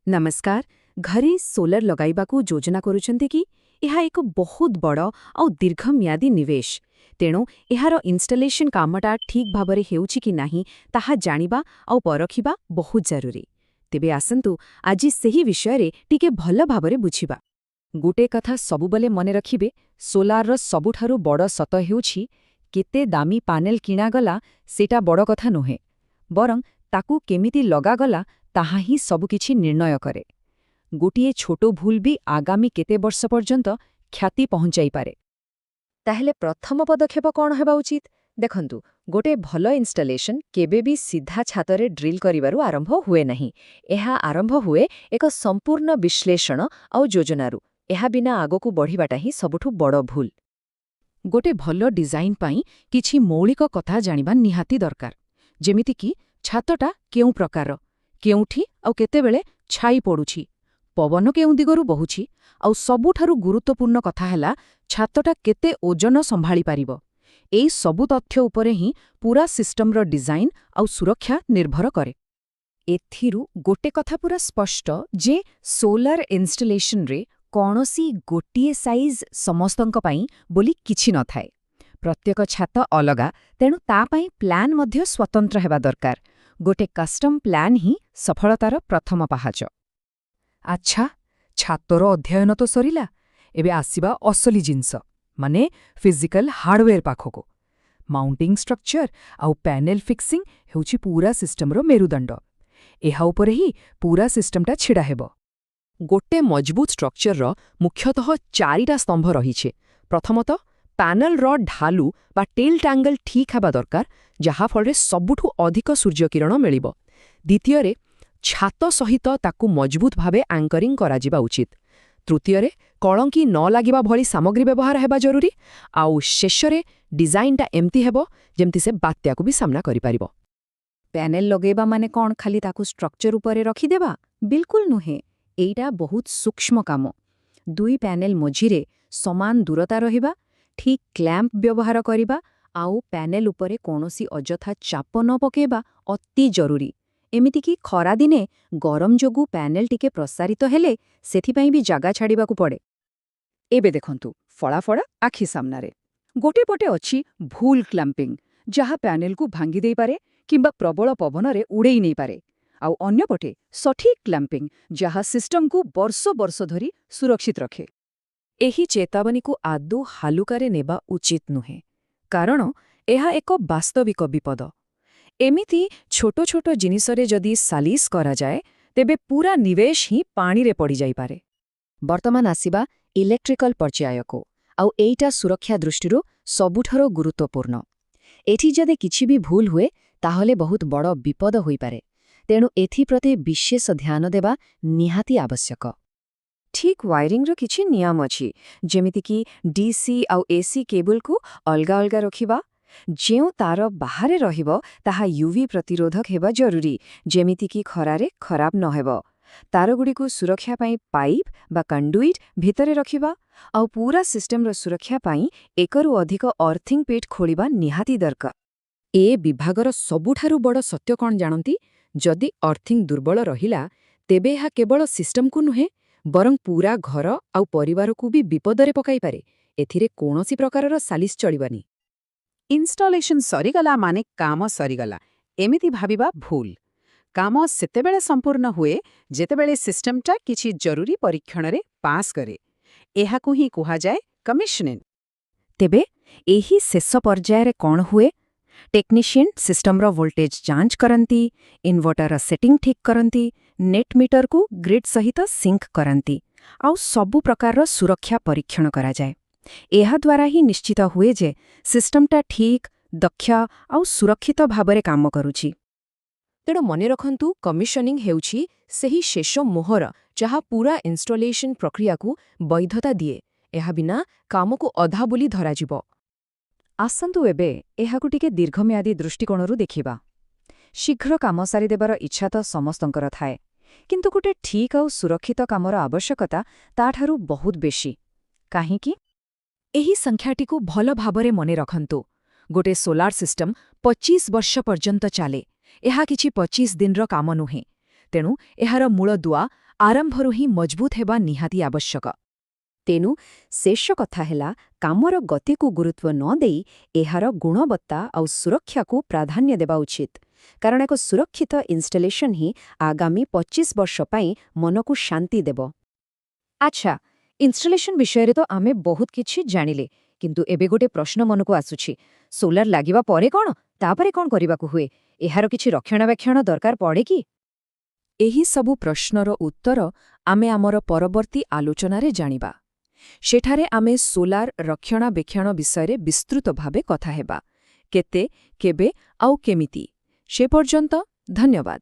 नमस्कार। घरे सोलर लगाइबाकू योजना करुछन्ति कि एहा एक बहुत बड़ आउ दीर्घम्यादी निवेश। तेणु एहार इन्स्टलेशन कामटा ठीक भाबरे हेउछि कि नाही ताहा जानिबा आउ परखिबा बहुत जरूरी। तेबे आसन्तु आजि सेही विषयरे टिके भल भाबरे बुझिबा। गोटे कथा सबुबले मने रखिबे, सोलारर सबुठारु बड़ सत हेउछि केते दामी पानेल किणागला सेटा बड़ कथा नुहे, बरं ताकू केमिति लगागला ताहा ही सबुकिछि निर्णय करे। गोटिए छोटो भूल भी आगामी केते वर्ष पर्यंत ख्याति पहुंचाई पारे। ताहेले प्रथम पदक्षेप कौन हेबा उचित? देखंतु, गोटे भल इन्स्टलेशन केबे भी सीधा छातरे ड्रिल करिवारु आरंभ हुए नहीं। एहा आरंभ हुए एक संपूर्ण विश्लेषण आउ योजनारु। एहा बिना आगोकू बढ़िबाटा ही सबुठु बड़ भूल। गोटे भल डिजाइन पाई किछि मौलिक कथा जानिबा निहाती दरकार। जेमिति कि छातटा केउ प्रकार, केउठी आउ केतेबेले छाई पड़ुछि, पवन केउ दिगरु बहुछि, आउ सबुठारु गुरुत्वपूर्ण कथा हैला छातटा केते ओजन संभाळी पारिबो। एई सबु तथ्य उपरे ही पूरा सिस्टमर डिजाइन आउ सुरक्षा निर्भर करे। एथिरु गोटे कथा पूरा स्पष्ट जे सोलार इन्स्टलेशन रे कौनसी गोटिए साइज समस्तंक पाई बोली किछि न थाए। प्रत्येक छात अलगा, तेणु ता पाई प्लान मध्य स्वतंत्र हेबा दरकार। गोटे कस्टम प्लान ही सफलतार प्रथम पाहाच। आच्छा, छातर अध्ययन तो सरिला, एबे आसिबा असली जिनस माने फिजिकल हार्डवेयर पाखको। माउंटिंग स्ट्रक्चर आउ पैनेल फिक्सिंग हेउछि पूरा सिस्टमर मेरुदंड। एहा उपरे ही पूरा सिस्टमटा छिड़ा हेबो। गोटे मजबूत स्ट्रक्चरर मुख्यतः चारिटा स्तंभ रहिछे। प्रथमतः पैनल ढालू बा टेल टैंगल ठीक हेबा दरकार, जहा फलरे सबुठु अधिक सूर्यकिरण मिलिबो। द्वितीयरे छात सहित ताकू मजबूत भावे एंकरिंग कराजिबा उचित। तृतीयरे कलंकी न लागिबा भली सामग्री व्यवहार हेबा जरूरी। आउ शेषरे डिजाइनटा एमती हेबो जेमती से बात्याकू भी सामना करि पारिबो। पैनेल लगेबा माने कौन खाली ताकू स्ट्रक्चर उपरे रखिदेबा? बिल्कुल नुहे। एइटा बहुत सूक्ष्म काम। दुई पैनेल मझिरे समान दूरता रहिबा, ठीक क्लैंप व्यवहार करिबा, आउ पैनेल उपरे कौनसी अजथा चाप न पकेबा अति जरूरी। एमिति कि खरा दिने गरम जोगु पैनेल टिके प्रसारित हेले सेथिपाई भी जागा छाड़िबाकू पड़े। एबे देखंतु, फळाफळ आखि सामनारे गोटे पटे अछि भूल क्लैंपिंग, जहा पैनेल को भांगी देई पारे किंबा प्रबल पवनरे उड़ेई नहीं पारे। आउ अन्य पटे सठिक क्लैंपिंग, जहा सिस्टम को वर्ष वर्ष धरी सुरक्षित रखे। एही चेतावनी को आदौ हालुकारे नेबा उचित नुहे, कारण एहा एक वास्तविक विपद। एमिति छोटो छोटो जिनिसरे जदि सालिस करा जाए, तेबे पूरा निवेश ही पानी रे पड़ी जाई पारे। वर्तमान आसिबा इलेक्ट्रिकल पर्यायको, आउ एइटा सुरक्षा दृष्टिरो सबुठारो गुरुत्वपूर्ण। एठी जदि किछि भी भूल हुए ताहले बहुत बड़ विपद होई पारे। तेणु एथि प्रति विशेष ध्यान देबा निहाती आवश्यक। ठीक वायरिंग किछि नियम अछि, जेमिति कि डीसी आउ एसी केबल को अलगा अलगा रखिबा। जेउ तार बाहरे रहिबो ताहा यूवी प्रतिरोधक हेबा जरूरी, जेमिति कि खरारे खराब न हेबो। तारगुडी को सुरक्षा पाई पाइप बा कंडुइट भितरे रखिबा, आउ पूरा सिस्टमर सुरक्षा पाई एकरु अधिक अर्थिंग पेट खोलिबा निहाती दरकार। ए विभागर सबुठारु बड़ सत्य कौन जानती? जदि अर्थिंग दुर्बल रहिला, तेबे एहा केवल सिस्टम को नुहे, बरं पूरा घर आउ परिवार को भी विपदरे पकाई पारे। एथिरे कोनोसी प्रकारर सालिस चलिबानी। इन्स्टलेशन सरीगला माने काम सरीगला एमिति भाबिबा भूल। काम सेतेबेले संपूर्ण हुए जेतेबेले सिस्टमटा किछि जरूरी परीक्षणरे पास करे। एहाकू ही कुहा जाए कमिशनिंग। तेबे एही शेष पर्याୟରେ कौन हुए? टेक्नीशियन सिस्टमर वोल्टेज जांच करती, इन्वर्टर सेटिंग ठीक करती, नेट मीटर को ग्रिड सहित सिंक करती, आउ सबु प्रकार सुरक्षा परीक्षण करा जाए। एहा द्वारा ही निश्चित हुए जे सिस्टमटा ठीक, दक्ष आउ सुरक्षित भाबरे काम करुछि। तेणु मने रखंतु, कमिशनिंग हेउछि सेही शेष मोहर जहा पूरा इन्स्टलेशन प्रक्रिया को वैधता दिए। एहा बिना काम को अधा बोली धराजिबो। आसंतु एबे एहाकु टिके दीर्घम्यादी दृष्टिकोणरू देखिबा। शीघ्र काम सारी देबार इच्छा तो समस्तंकर थाए, किंतु गोटे ठीक आउ सुरक्षित कामर आवश्यकता ताठारू बहुत बेशी। काहींकि? एही संख्याटिकु भल भाबरे मने रखंतु। गोटे सोलार सिस्टम 25 वर्ष पर्यंत चाले। एहा किछि 25 दिनर काम नुहे। तेणु एहार मूलदुआ ଆରମ୍ଭରୁ ହିଁ ମଜବୁତ ହେବା ନିହାତି ଆବଶ୍ୟକ। ତେଣୁ ଶେଷ କଥା ହେଲା କାମର ଗତିକୁ ଗୁରୁତ୍ୱ ନ ଦେଇ ଏହାର ଗୁଣବତ୍ତା ଆଉ ସୁରକ୍ଷାକୁ ପ୍ରାଧାନ୍ୟ ଦେବା ଉଚିତ, କାରଣ ଏକ ସୁରକ୍ଷିତ ଇନଷ୍ଟଲେସନ୍ ହିଁ ଆଗାମୀ 25 ବର୍ଷ ପାଇଁ ମନକୁ ଶାନ୍ତି ଦେବ। ଆଚ୍ଛା, ଇନଷ୍ଟଲେସନ୍ ବିଷୟରେ ତ ଆମେ ବହୁତ କିଛି ଜାଣିଲେ, କିନ୍ତୁ ଏବେ ଗୋଟେ ପ୍ରଶ୍ନ ମନକୁ ଆସୁଛି, ସୋଲାର ଲାଗିବା ପରେ କ'ଣ, ତାପରେ କ'ଣ କରିବାକୁ ହୁଏ? ଏହାର କିଛି ରକ୍ଷଣାବେକ୍ଷଣ ଦରକାର ପଡ଼େ କି? ଏହି ସବୁ ପ୍ରଶ୍ନର ଉତ୍ତର ଆମେ ଆମର ପରବର୍ତ୍ତୀ ଆଲୋଚନାରେ ଜାଣିବା। ସେଠାରେ ଆମେ ସୋଲାର ରକ୍ଷଣାବେକ୍ଷଣ ବିଷୟରେ ବିସ୍ତୃତ ଭାବେ କଥା ହେବା। କେତେ, କେବେ ଆଉ କେମିତି। ସେ ପର୍ଯ୍ୟନ୍ତ ଧନ୍ୟବାଦ।